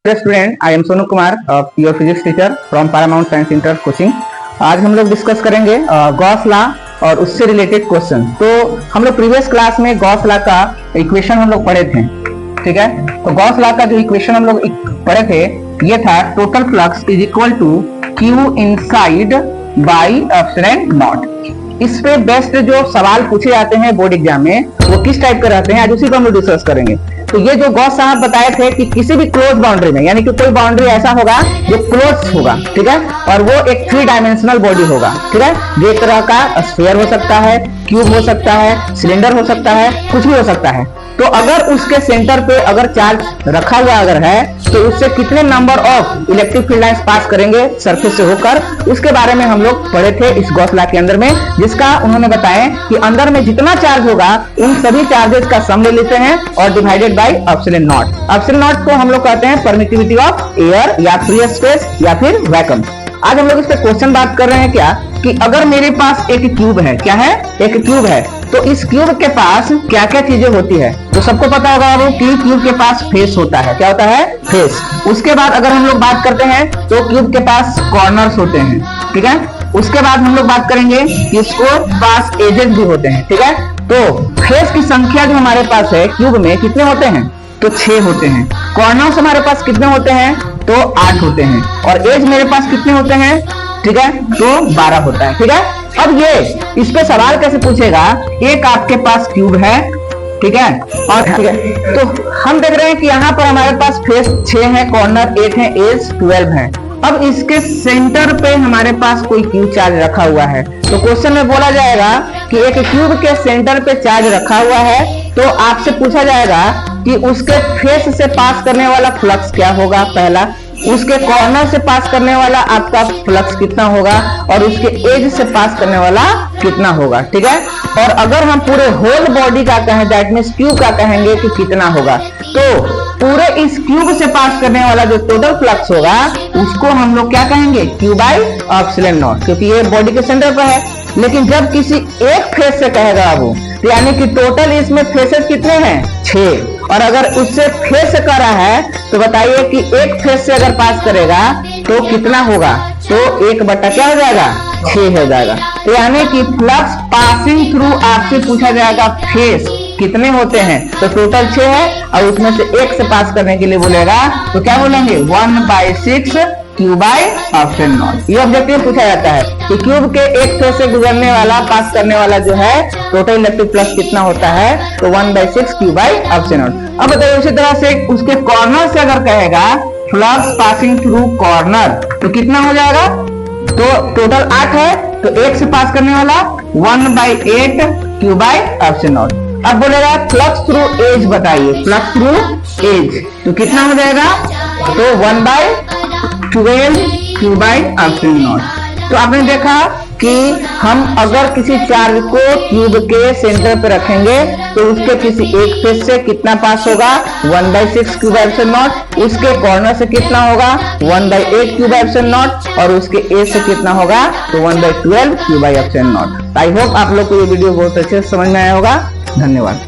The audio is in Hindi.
Student, I am Sonu Kumar, your physics teacher from Paramount science centre coaching. आज हम लोग डिस्कस करेंगे गॉस लॉ और उससे रिलेटेड क्वेश्चन। तो हम लोग प्रीवियस क्लास में गॉस लॉ का इक्वेशन हम लोग पढ़े थे, ठीक है। तो गॉस लॉ का जो इक्वेशन हम लोग पढ़े थे ये था total flux is equal to Q inside by epsilon naught. इस पे बेस्ट जो सवाल पूछे जाते हैं बोर्ड एग्जाम में वो किस टाइप के रहते हैं, आज उसी को हम लोग डिस्कस करेंगे। तो ये जो गॉस साहब बताए थे कि किसी भी क्लोज बाउंड्री में, यानी कि कोई बाउंड्री ऐसा होगा जो क्लोज होगा, ठीक है, और वो एक 3 डायमेंशनल बॉडी होगा, ठीक है। जो एक तरह का स्फीयर हो सकता है, क्यूब हो सकता है, सिलेंडर हो सकता है, कुछ भी हो सकता है। तो अगर उसके सेंटर पे अगर चार्ज रखा हुआ अगर है तो उससे कितने number of electric field lines pass करेंगे सरफेस से होकर, उसके बारे में हम लोग पढ़े थे इस गॉस लॉ के अंदर में, जिसका उन्होंने बताया कि अंदर में जितना चार्ज होगा उन सभी चार्जेस का सम ले लेते हैं और divided by epsilon not. Epsilon not को हम लोग कहते हैं परमिटिविटी ऑफ एयर या फ्री स्पेस या फिर वैक्यूम। आज हम लोग इस पे क्वेश्चन बात कर रहे हैं क्या कि अगर मेरे पास एक क्यूब है, क्या है, एक क्यूब है, तो इस क्यूब के पास क्या क्या चीजें होती है। तो सबको पता होगा वो कि क्यूब के पास फेस होता है, क्या होता है, फेस। उसके बाद अगर हम लोग बात करते हैं तो क्यूब के पास कॉर्नर्स होते हैं, ठीक है। उसके बाद हम लोग बात करेंगे कि इसको पास एजेस भी होते हैं, ठीक है। तो फेस की संख्या जो हमारे पास है क्यूब में कितने होते हैं, तो 6 होते हैं। कॉर्नर्स हमारे पास कितने होते हैं, तो 8 होते हैं। और एज मेरे पास कितने होते हैं, ठीक है, तो 12 होता है, ठीक है। अब ये इस पे सवाल कैसे पूछेगा, एक आपके पास क्यूब है, ठीक है, और ठीक है, तो हम देख रहे हैं कि यहाँ पर हमारे पास फेस 6 है, कॉर्नर 8 है, एज 12 है। अब इसके सेंटर पे हमारे पास कोई क्यूब चार्ज रखा हुआ है। तो क्वेश्चन में बोला जाएगा कि एक क्यूब के सेंटर पे चार्ज रखा हुआ है, तो आपसे पूछा जाएगा कि उसके फेस से पास करने वाला फ्लक्स क्या होगा, पहला। उसके कॉर्नर से पास करने वाला आपका फ्लक्स कितना होगा और उसके एज से पास करने वाला कितना होगा, ठीक है। और अगर हम पूरे होल बॉडी का कहें, दैट मींस क्यूब का कहेंगे कि कितना होगा, तो पूरे इस क्यूब से पास करने वाला जो टोटल फ्लक्स होगा उसको हम लोग क्या कहेंगे, क्यू बाई एप्सिलॉन नॉट, क्योंकि ये बॉडी के सेंटर पर है। लेकिन जब किसी एक फेस से कहेगा वो, यानी कि टोटल इसमें फेसेस कितने हैं, 6, और अगर उससे फेस कर रहा है तो बताइए कि एक फेस से अगर पास करेगा तो कितना होगा, तो 1/, क्या हो जाएगा, 6 हो जाएगा। तो यानी कि फ्लक्स पासिंग थ्रू आपसे पूछा जाएगा फेस कितने होते हैं, तो टोटल 6 है और उसमें से एक से पास करने के लिए बोलेगा तो क्या बोलेंगे, 1/6 क्यू बाई एप्सिलॉन नॉट। ये ऑब्जेक्टिव पूछा जाता है कि क्यूब के एक फेस से गुजरने वाला, पास करने वाला जो है टोटल इलेक्ट्रिक फ्लक्स कितना होता है, तो 1/6 क्यू बाई एप्सिलॉन नॉट। अब बताइए उसी तरह से उसके कॉर्नर से अगर कहेगा फ्लक्स पासिंग थ्रू कॉर्नर तो कितना हो जाएगा, तो टोटल 8 है, तो एक से पास करने वाला 1/8 क्यू बाई एप्सिलॉन नॉट। अब बोलेगा फ्लक्स थ्रू एज बताइए, फ्लक्स थ्रू एज तो कितना हो जाएगा, तो 1/12 क्यू बाई एप्सिलॉन नॉट। तो आपने देखा कि हम अगर किसी चार्ज को क्यूब के सेंटर पे रखेंगे तो उसके किसी एक फेस से कितना पास होगा, 1/6 क्यू बाई एप्सिलॉन नॉट। उसके कॉर्नर से कितना होगा, 1/8 क्यू बाई एप्सिलॉन नॉट, और उसके एज से कितना होगा, तो 1/12 Q by epsilon not. I hope आप लोग को ये वीडियो बहुत अच्छे से समझ में आया होगा। धन्यवाद।